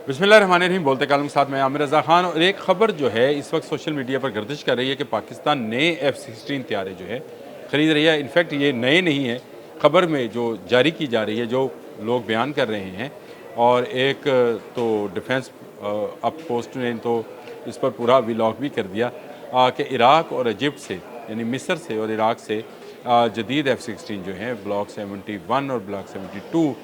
बिस्मिल्लाहिर्रहमानिर्रहीम। बोलते कालम के साथ मैं आमिर रज़ा ख़ान। और एक ख़बर जो है इस वक्त सोशल मीडिया पर गर्दिश कर रही है कि पाकिस्तान नए F-16 त्यारे जो है ख़रीद रही है। इनफैक्ट ये नए नहीं हैं, ख़बर में जो जारी की जा रही है, जो लोग बयान कर रहे हैं। और एक तो डिफेंस अप पोस्ट ने तो इस पर पूरा व्लॉग भी कर दिया कि इराक़ और इजिप्ट से, यानी मिस्र से और इराक़ से जदीद F-16 जो हैं ब्लॉक 71 और ब्लॉक 72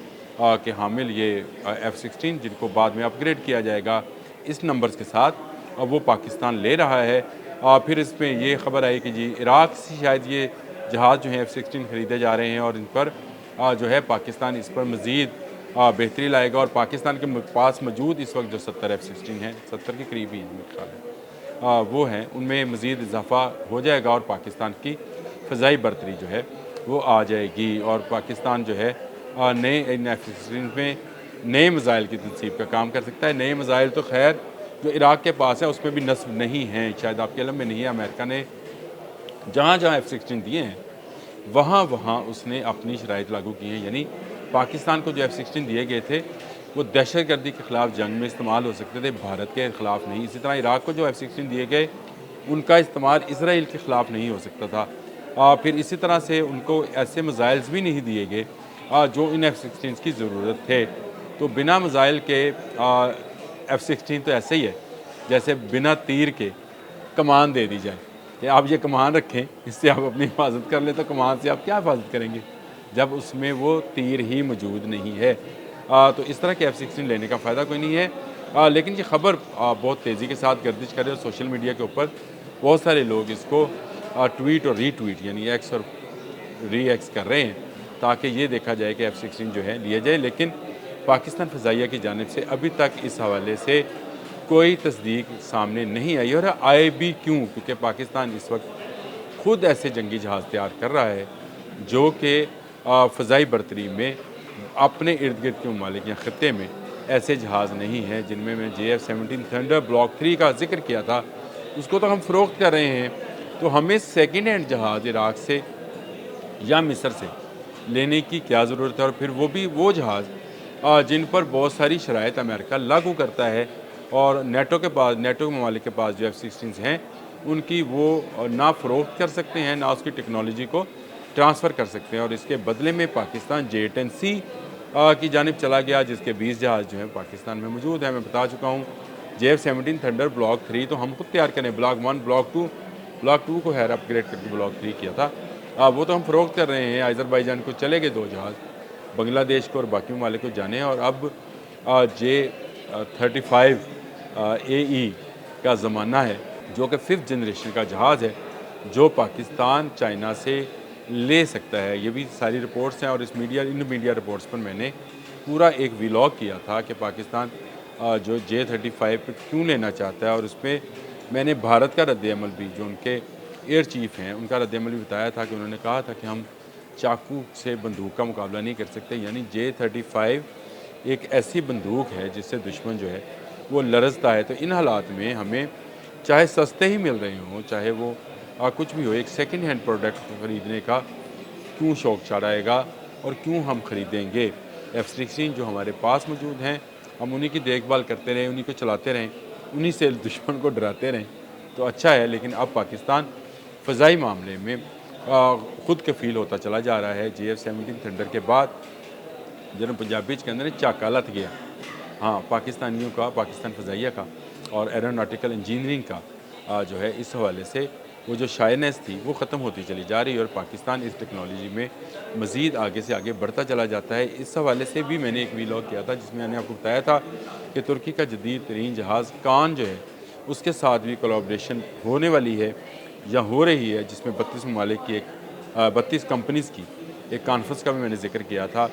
के हामिल ये F-16, जिनको बाद में अपग्रेड किया जाएगा इस नंबर्स के साथ, वो पाकिस्तान ले रहा है। फिर इसमें ये ख़बर आई कि जी इराक़ से शायद ये जहाज़ जो हैं F-16 ख़रीदे जा रहे हैं और इन पर जो है पाकिस्तान इस पर मज़ीद बेहतरी लाएगा। और पाकिस्तान के पास मौजूद इस वक्त जो 70 F-16 हैं, 70 के करीब ही हैं मेरे ख्याल है, वो हैं, उनमें मज़ीद इजाफ़ा हो जाएगा और पाकिस्तान की फ़ज़ाई बरतरी जो है वो आ जाएगी। और पाकिस्तान जो है नए इन F-16 में नए मिज़ाइल की तनसीब का काम कर सकता है। नए मिज़ाइल तो खैर जो इराक़ के पास है उसमें भी नस्ब नहीं हैं, शायद आपके इल्म में नहीं है। अमेरिका ने जहाँ जहाँ F-16 दिए हैं वहाँ वहाँ उसने अपनी शराइत लागू की हैं। यानी पाकिस्तान को जो F-16 दिए गए थे वो दहशतगर्दी के ख़िलाफ़ जंग में इस्तेमाल हो सकते थे, भारत के ख़िलाफ़ नहीं। इसी तरह इराक़ को जो F-16 दिए गए उनका इस्तेमाल इसराइल के ख़िलाफ़ नहीं हो सकता था। फिर इसी तरह से उनको ऐसे मिज़ाइल्स भी नहीं दिए गए जो इन F-16 की ज़रूरत थे। तो बिना मिज़ाइल के F-16 तो ऐसे ही है जैसे बिना तीर के कमान दे दी जाए कि आप ये कमान रखें, इससे आप अपनी हिफाजत कर लें। तो कमान से आप क्या हिफाजत करेंगे जब उसमें वो तीर ही मौजूद नहीं है। तो इस तरह के F-16 लेने का फ़ायदा कोई नहीं है। लेकिन ये ख़बर बहुत तेज़ी के साथ गर्दिश करे और सोशल मीडिया के ऊपर बहुत सारे लोग इसको ट्वीट और रीट्वीट, यानी एक्स और री-एक्स कर रहे हैं ताकि ये देखा जाए कि F-16 जो है लिया जाए। लेकिन पाकिस्तान फ़ज़ाइया की जानिब से अभी तक इस हवाले से कोई तस्दीक सामने नहीं आई। और आए भी क्यों? क्योंकि पाकिस्तान इस वक्त ख़ुद ऐसे जंगी जहाज़ तैयार कर रहा है जो कि फ़ज़ाई बरतरी में अपने इर्द गिर्द के ममालिक या ख़त्े में ऐसे जहाज़ नहीं हैं जिनमें मैं JF-17 थंडर ब्लॉक 3 का ज़िक्र किया था, उसको तो हम फ़रोख्त कर रहे हैं। तो हमें सेकेंड हैंड जहाज़ इराक़ से या मिस्र से लेने की क्या ज़रूरत है? और फिर वो भी वो जहाज़ जिन पर बहुत सारी शराइत अमेरिका लागू करता है और नेटो के ममालिक के पास जो F-16 हैं उनकी वो ना फ़रोख्त कर सकते हैं, ना उसकी टेक्नोलॉजी को ट्रांसफ़र कर सकते हैं। और इसके बदले में पाकिस्तान J-10C की जानिब चला गया, जिसके 20 जहाज़ जो हैं पाकिस्तान में मौजूद हैं। मैं बता चुका हूँ JF-17 थंडर ब्लॉक 3 तो हम खुद तैयार करें, ब्लॉक 1 ब्लॉक 2 को खैर अपग्रेड करके ब्लॉक 3 किया था। वो तो हम फ़रोख्त कर रहे हैं। अज़रबैजान को चले गए 2 जहाज़, बांग्लादेश को और बाकी ममालिक को जाने हैं। और अब J-35 AE का ज़माना है जो कि 5th जनरेशन का जहाज़ है जो पाकिस्तान चाइना से ले सकता है। ये भी सारी रिपोर्ट्स हैं और इन मीडिया रिपोर्ट्स पर मैंने पूरा एक व्लॉग किया था कि पाकिस्तान जो J-35 पे क्यों लेना चाहता है। और उसमें मैंने भारत का रद्द-ए-अमल भी, जो उनके एयर चीफ़ हैं, उनका रद्द-ए-अमल भी बताया था कि उन्होंने कहा था कि हम चाकू से बंदूक का मुकाबला नहीं कर सकते। यानी J-35 एक ऐसी बंदूक है जिससे दुश्मन जो है वो लरज़ता है। तो इन हालात में हमें चाहे सस्ते ही मिल रहे हों, चाहे वो कुछ भी हो, एक सेकंड हैंड प्रोडक्ट ख़रीदने का क्यों शौक़ चढ़ाएगा और क्यों हम ख़रीदेंगे। F-16 जो हमारे पास मौजूद हैं, हम उन्हीं की देखभाल करते रहें, उन्हीं को चलाते रहें, उन्हीं से दुश्मन को डराते रहें तो अच्छा है। लेकिन अब पाकिस्तान फ़ज़ाई मामले में ख़ुद कफ़ील होता चला जा रहा है। JF-17 थंडर के बाद जिन्होंने पंजाबी के अंदर झाका लथ गया, हाँ, पाकिस्तानियों का, पाकिस्तान फ़ज़ाइया का और एरोनॉटिकल इंजीनियरिंग का जो है इस हवाले से वो जो शायनेस थी वो ख़त्म होती चली जा रही है और पाकिस्तान इस टेक्नोलॉजी में मज़ीद आगे से आगे बढ़ता चला जाता है। इस हवाले से भी मैंने एक व्लॉग किया था जिसमें मैंने आपको बताया था कि तुर्की का जदीद तरीन जहाज़ कान जो है उसके साथ भी कोलैबोरेशन होने वाली है या हो रही है, जिसमें 32 ममालिक की 32 कंपनीज़ की एक कॉन्फ्रेंस का भी मैंने ज़िक्र किया था,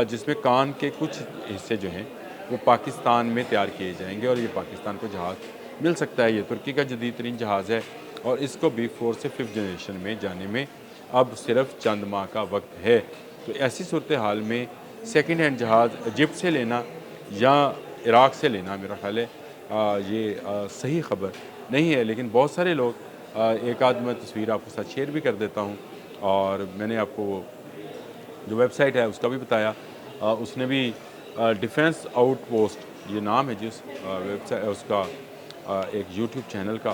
जिसमें कान के कुछ हिस्से जो हैं वो पाकिस्तान में तैयार किए जाएंगे और ये पाकिस्तान को जहाज़ मिल सकता है। ये तुर्की का जदीद तरीन जहाज़ है और इसको भी 4 से 5th जनरेशन में जाने में अब सिर्फ चंद माह का वक्त है। तो ऐसी सूरत हाल में सेकंड हैंड जहाज़ इजिप्ट से लेना या इराक़ से लेना मेरा ख़्याल है ये सही ख़बर नहीं है। लेकिन बहुत सारे लोग एक आध मैं तस्वीर आपके साथ शेयर भी कर देता हूँ और मैंने आपको जो वेबसाइट है उसका भी बताया। उसने भी डिफेंस आउटपोस्ट یہ نام ہے جس ویب سائٹ اس کا ایک یوٹیوب چینل کا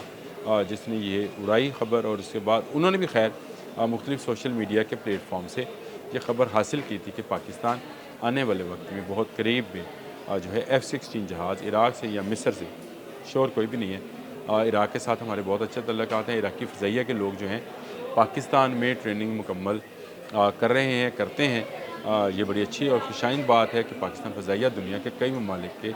جس نے یہ اڑائی خبر، اور اس کے بعد انہوں نے بھی خیر مختلف سوشل میڈیا کے پلیٹ فارم سے یہ خبر حاصل کی تھی کہ پاکستان آنے والے وقت میں بہت قریب میں جو ہے F-16 جہاز عراق سے یا مصر سے، شور کوئی بھی نہیں ہے، عراق کے ساتھ ہمارے بہت اچھے تعلقات ہیں، عراقی فضائیہ کے لوگ جو ہیں پاکستان میں ٹریننگ مکمل کر رہے ہیں، کرتے ہیں۔ یہ بڑی اچھی اور خوشائند بات ہے کہ پاکستان فضائیہ دنیا کے کئی ممالک کے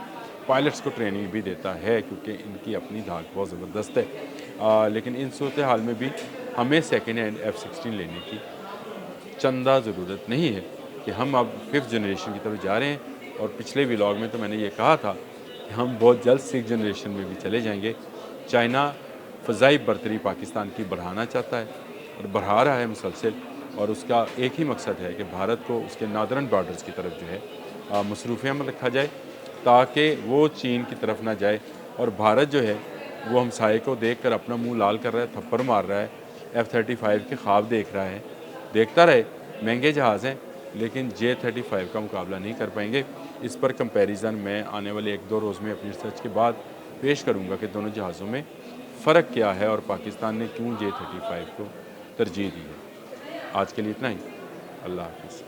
پائلٹس کو ٹریننگ بھی دیتا ہے، کیونکہ ان کی اپنی دھاک بہت زبردست ہے۔ لیکن ان صورتحال میں بھی ہمیں سیکنڈ ہینڈ F-16 لینے کی چندہ ضرورت نہیں ہے کہ ہم اب 5th جنریشن کی طرف جا رہے ہیں، اور پچھلے ولاگ میں تو میں نے یہ کہا تھا کہ ہم بہت جلد 6th جنریشن میں بھی چلے جائیں گے۔ چائنا فضائی برتری پاکستان کی بڑھانا چاہتا ہے اور بڑھا رہا ہے مسلسل، اور اس کا ایک ہی مقصد ہے کہ بھارت کو اس کے نادرن بارڈرز کی طرف جو ہے مصروف عمل رکھا جائے، تاکہ وہ چین کی طرف نہ جائے، اور بھارت جو ہے وہ ہمسائے کو دیکھ کر اپنا منہ لال کر رہا ہے، تھپڑ مار رہا ہے، F-35 کے خواب دیکھ رہا ہے۔ دیکھتا رہے، مہنگے جہاز ہیں لیکن J-35 کا مقابلہ نہیں کر پائیں گے۔ اس پر کمپیریزن میں آنے والے 1-2 روز میں اپنی ریسرچ کے بعد پیش کروں گا کہ دونوں جہازوں میں فرق کیا ہے اور پاکستان نے کیوں J-35 کو ترجیح دی ہے۔ آج کے لیے اتنا ہی، اللہ حافظ۔